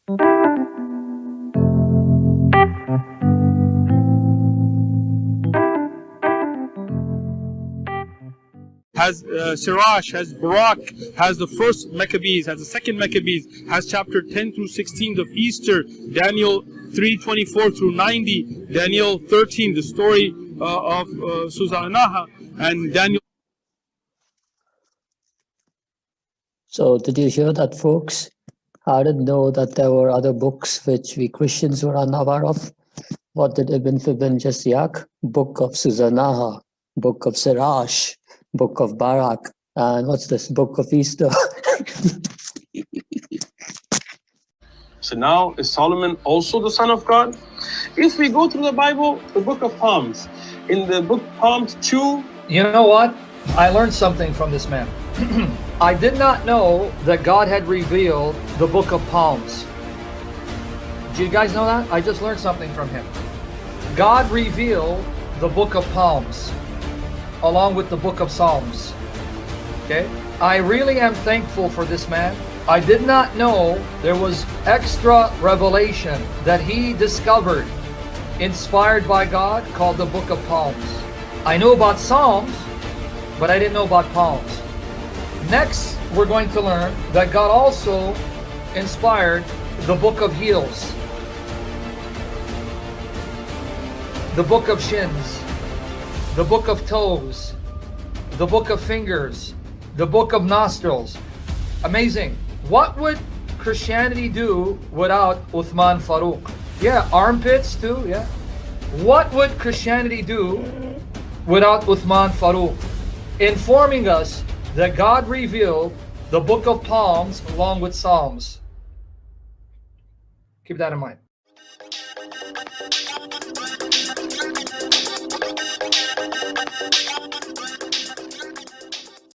Has SIRASH, has BARAKH, has the first Maccabees, has the second Maccabees, has chapter 10 through 16 of Easter, Daniel 3:24 through 90, Daniel 13, the story of Susannaha, and Daniel. So did you hear that, folks? I didn't know that there were other books which we Christians were unaware of. What did Ibn Fibbin just yak? Book of Susannaha, Book of SIRASH, Book of BARAKH, and what's this? Book of Easter. So now, is Solomon also the son of God? If we go through the Bible, the book of Psalms, in the book Psalms 2. You know what? I learned something from this man. I did not know that God had revealed the book of Psalms. Do you guys know that? I just learned something from him. God revealed the book of Psalms along with the book of Psalms. Okay? I really am thankful for this man. I did not know there was extra revelation that he discovered inspired by God called the book of Psalms. I know about Psalms, but I didn't know about Psalms. Next, we're going to learn that God also inspired the book of heels, the book of shins, the book of toes, the book of fingers, the book of nostrils. Amazing. What would Christianity do without Uthman Farooq? Yeah, armpits too, yeah. What would Christianity do without Uthman Farooq? Informing us that God revealed the book of Psalms along with Psalms. Keep that in mind.